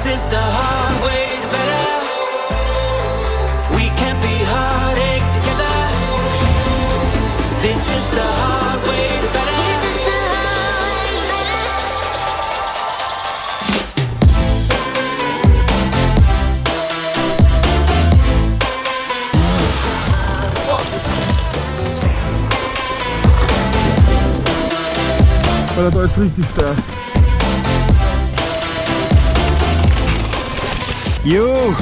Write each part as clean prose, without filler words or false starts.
is the hard way to better. We can't be heartache together. This is the hard way to better. Weil da ist richtig steil. Jo!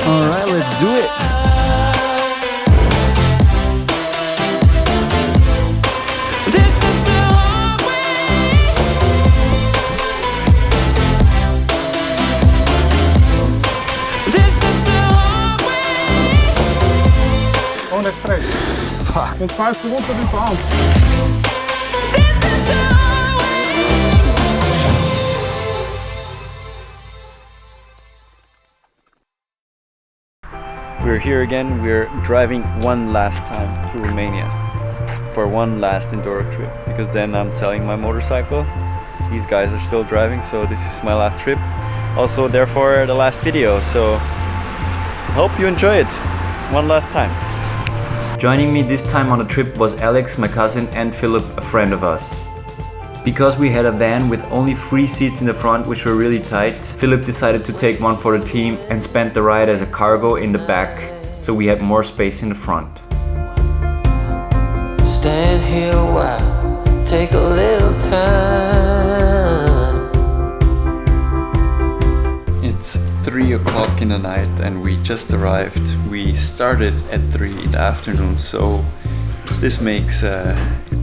Alright, let's do it! Oh, nicht frech. Sonst fällst du runter den Baum. We're here again. We're driving one last time to Romania for one last Enduro trip, because then I'm selling my motorcycle. These guys are still driving, so this is my last trip. Also, therefore, the last video. So, hope you enjoy it one last time. Joining me this time on the trip was Alex, my cousin, and Philip, a friend of us. Because we had a van with only 3 seats in the front, which were really tight, Philip decided to take one for the team and spent the ride as a cargo in the back, so we had more space in the front. Stand here a while, take a little time. It's 3 o'clock in the night and we just arrived. We started at 3 in the afternoon, so this makes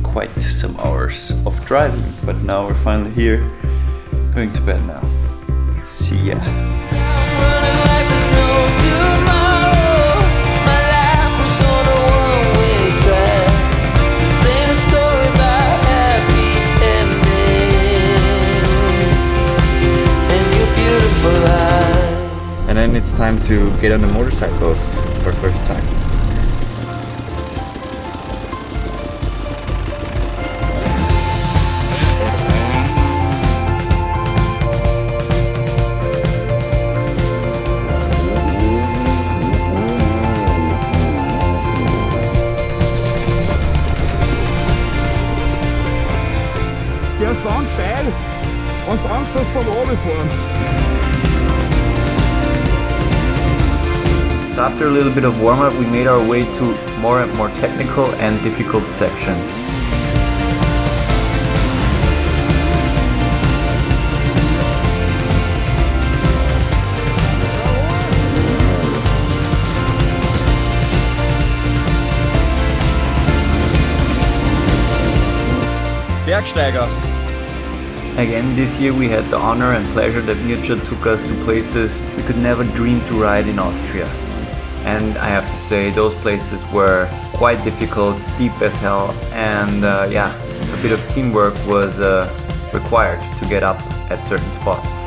quite some hours of driving, but now we're finally here, going to bed now. See ya. And then it's time to get on the motorcycles for the first time. Der ist ganz steil. Hast Angst, dass du vom Oben fahren. So after a little bit of warm-up, we made our way to more and more technical and difficult sections. Bergsteiger. Again, this year we had the honor and pleasure that Mircea took us to places we could never dream to ride in Austria. And I have to say, those places were quite difficult, steep as hell, and yeah, a bit of teamwork was required to get up at certain spots.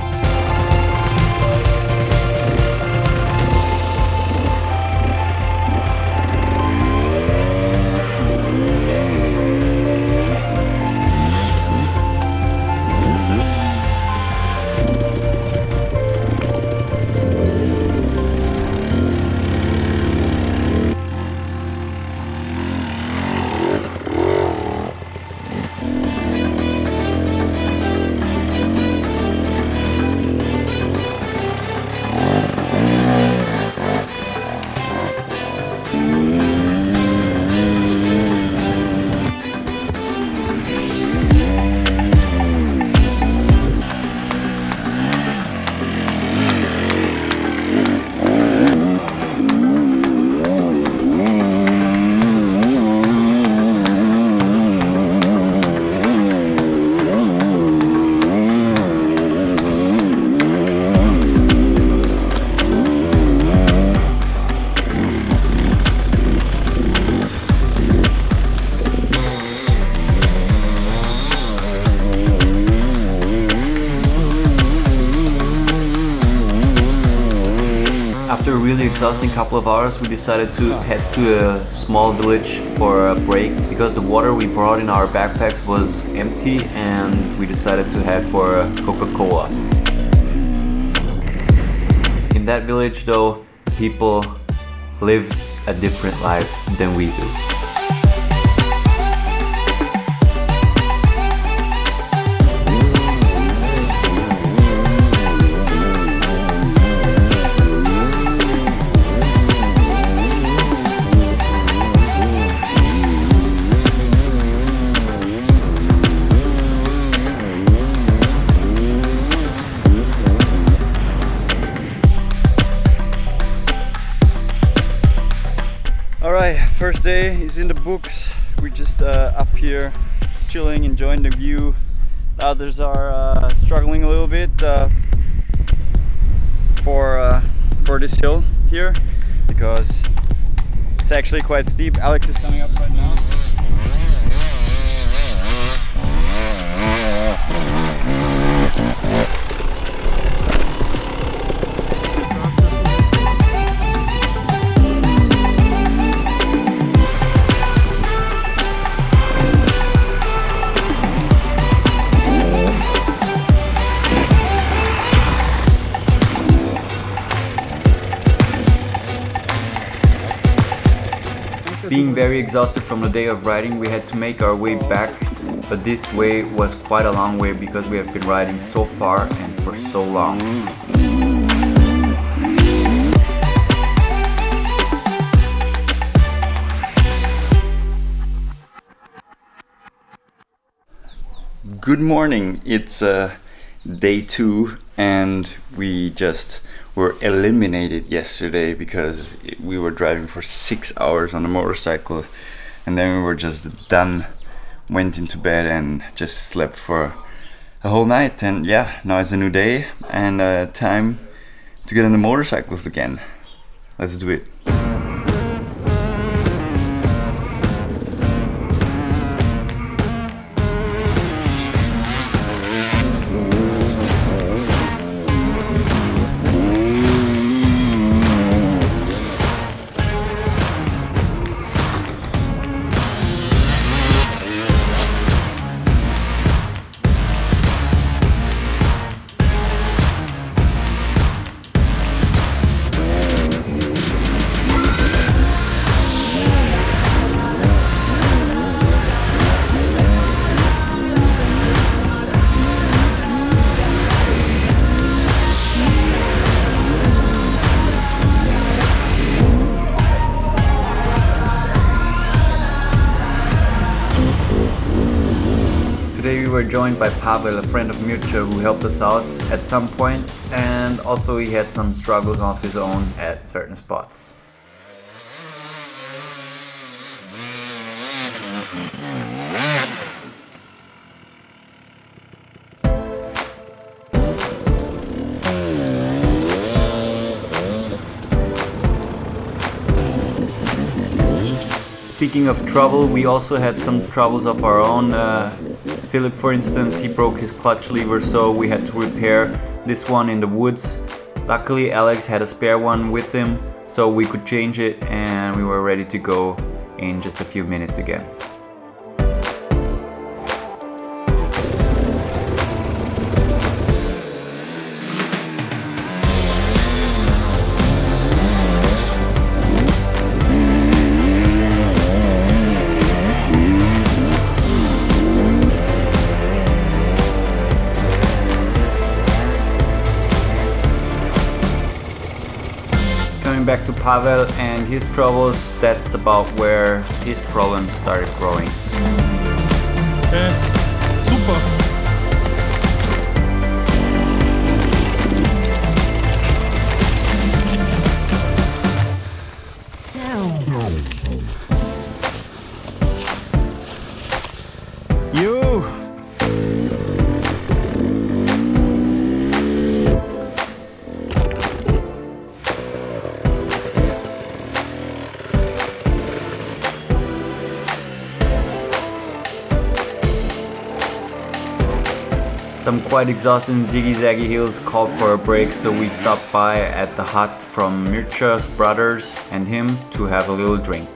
After a really exhausting couple of hours, we decided to head to a small village for a break because the water we brought in our backpacks was empty, and we decided to head for a Coca-Cola. In that village though, people lived a different life than we do. Alright, first day is in the books. We're just up here chilling, enjoying the view. Others are struggling a little bit for this hill here because it's actually quite steep. Alex is coming up right now. Being very exhausted from the day of riding, we had to make our way back, but this way was quite a long way because we have been riding so far and for so long. Good morning, it's day 2 and we just were eliminated yesterday because we were driving for 6 hours on a motorcycle and then we were just done, went into bed and just slept for a whole night. And yeah, now it's a new day and time to get on the motorcycles again. Let's do it. Today we were joined by Pavel, a friend of Mircea, who helped us out at some points, and also he had some struggles of his own at certain spots. Speaking of trouble, we also had some troubles of our own. Philip, for instance, he broke his clutch lever, so we had to repair this one in the woods. Luckily, Alex had a spare one with him, so we could change it and we were ready to go in just a few minutes again. Back to Pavel and his troubles, that's about where his problems started growing. Super. You. Some quite exhausting ziggy-zaggy hills called for a break, so we stopped by at the hut from Mircha's brothers and him to have a little drink.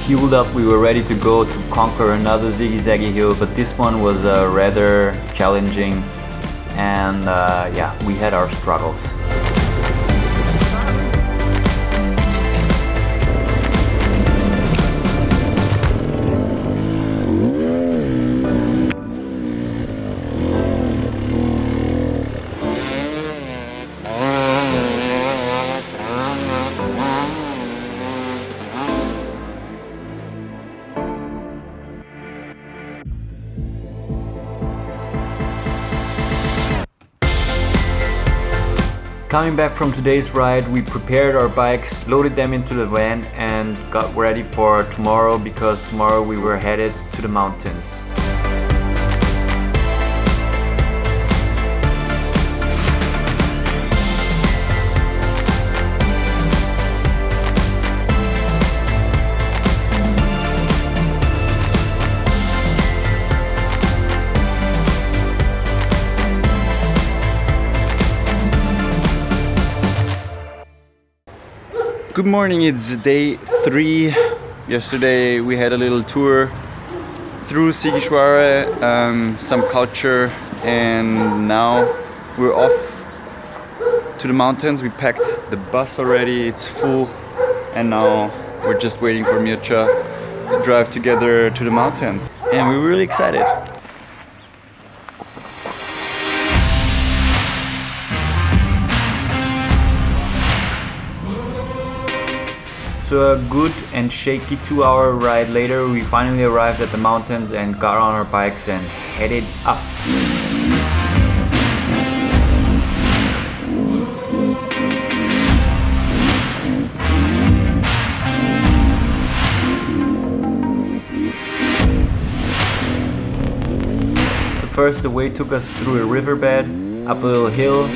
Fueled up, we were ready to go to conquer another ziggy-zaggy hill, but this one was rather challenging, and yeah, we had our struggles. Coming back from today's ride, we prepared our bikes, loaded them into the van and got ready for tomorrow, because tomorrow we were headed to the mountains. Good morning, it's day 3. Yesterday we had a little tour through Sighishuare, some culture, and now we're off to the mountains. We packed the bus already, it's full, and now we're just waiting for Mircha to drive together to the mountains. And we're really excited. So a good and shaky 2-hour ride later, we finally arrived at the mountains and got on our bikes and headed up. So first the way took us through a riverbed, up a little hill,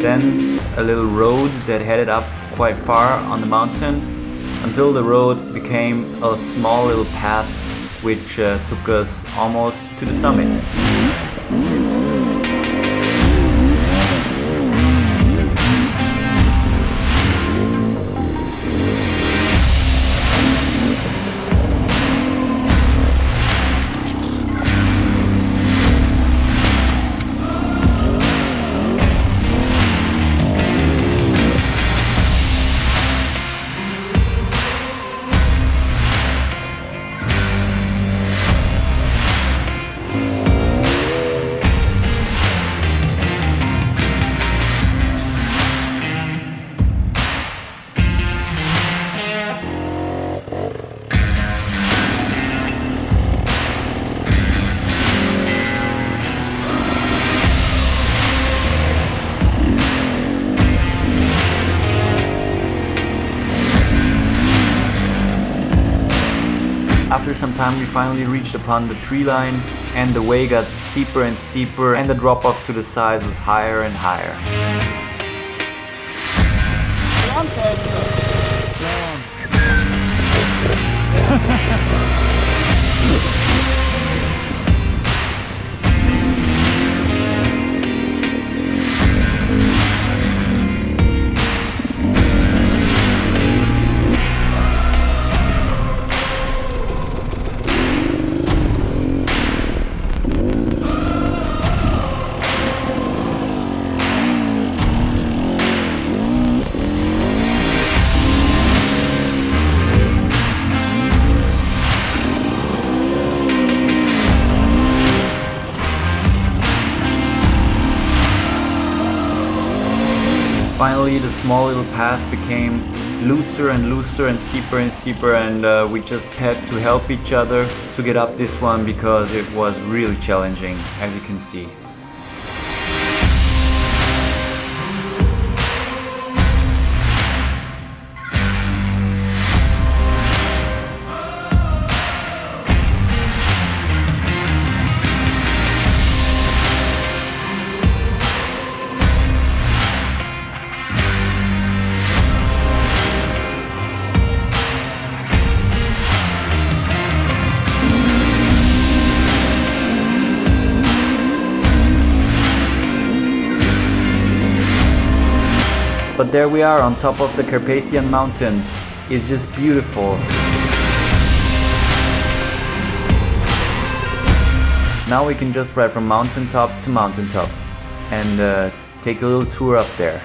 then a little road that headed up quite far on the mountain, until the road became a small little path which took us almost to the summit. After some time we finally reached upon the tree line, and the way got steeper and steeper, and the drop off to the sides was higher and higher. Finally, the small little path became looser and looser and steeper, and we just had to help each other to get up this one, because it was really challenging, as you can see. But there we are on top of the Carpathian mountains. It's just beautiful. Now we can just ride from mountaintop to mountaintop and take a little tour up there.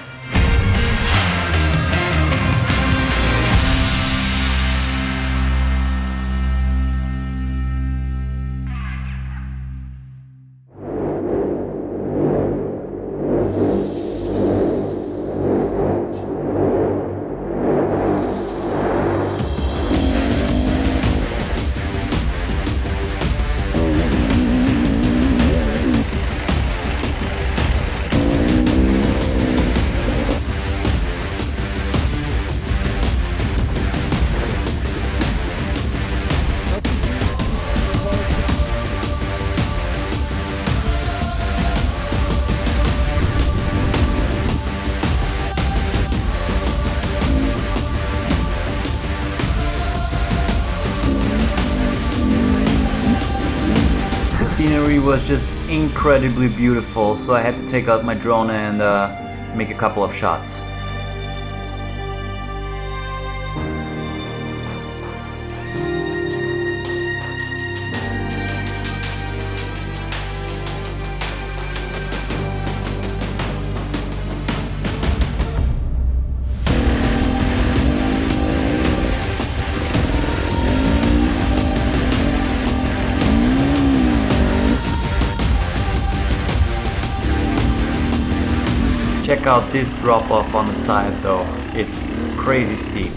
The scenery was just incredibly beautiful, so I had to take out my drone and make a couple of shots. Check out this drop off on the side though, it's crazy steep.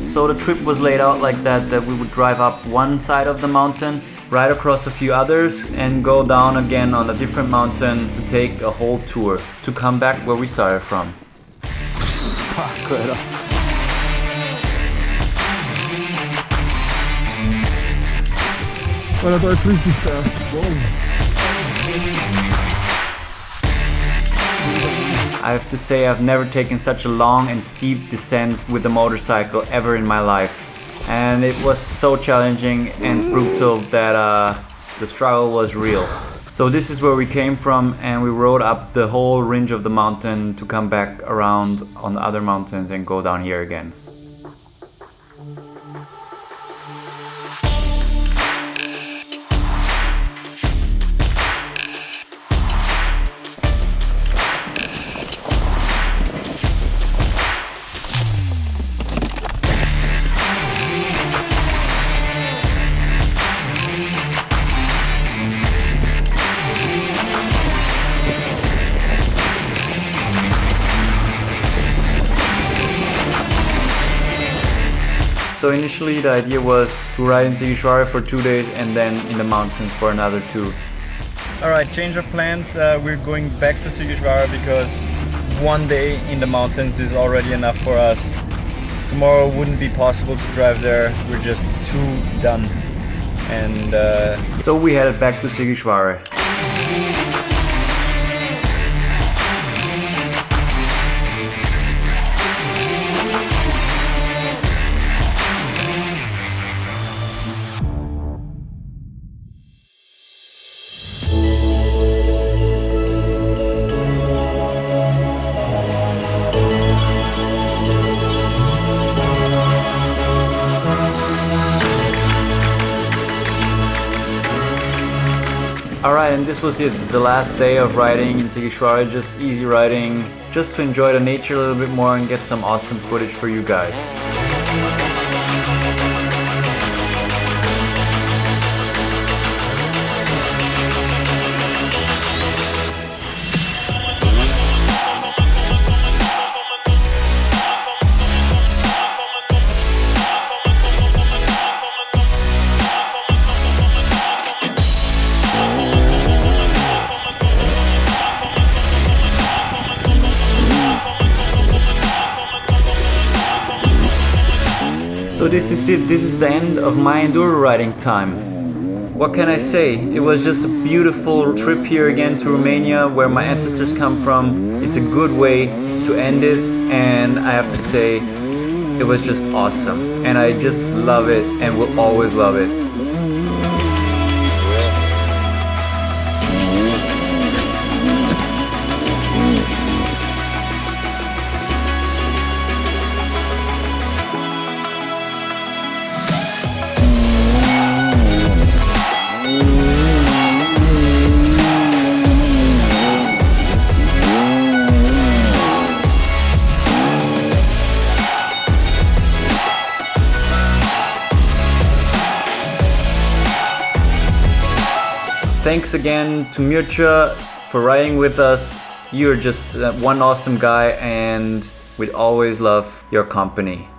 So the trip was laid out like that we would drive up one side of the mountain, ride across a few others and go down again on a different mountain to take a whole tour, to come back where we started from. Weil da ist richtig wow. I have to say I've never taken such a long and steep descent with a motorcycle ever in my life. And it was so challenging and brutal that the struggle was real. So this is where we came from and we rode up the whole range of the mountain to come back around on the other mountains and go down here again. So initially the idea was to ride in Sighiswara for 2 days and then in the mountains for another 2. Alright, change of plans. We're going back to Sighiswara because 1 day in the mountains is already enough for us. Tomorrow wouldn't be possible to drive there, we're just too done. And so we headed back to Sighiswara. Alright, and this was it, the last day of riding in Sighiswara, just easy riding, just to enjoy the nature a little bit more and get some awesome footage for you guys. So this is it. This is the end of my enduro riding time. What can I say? It was just a beautiful trip here again to Romania, where my ancestors come from. It's a good way to end it, and I have to say, it was just awesome. And I just love it and will always love it. Thanks again to Mircea for riding with us. You're just one awesome guy, and we'd always love your company.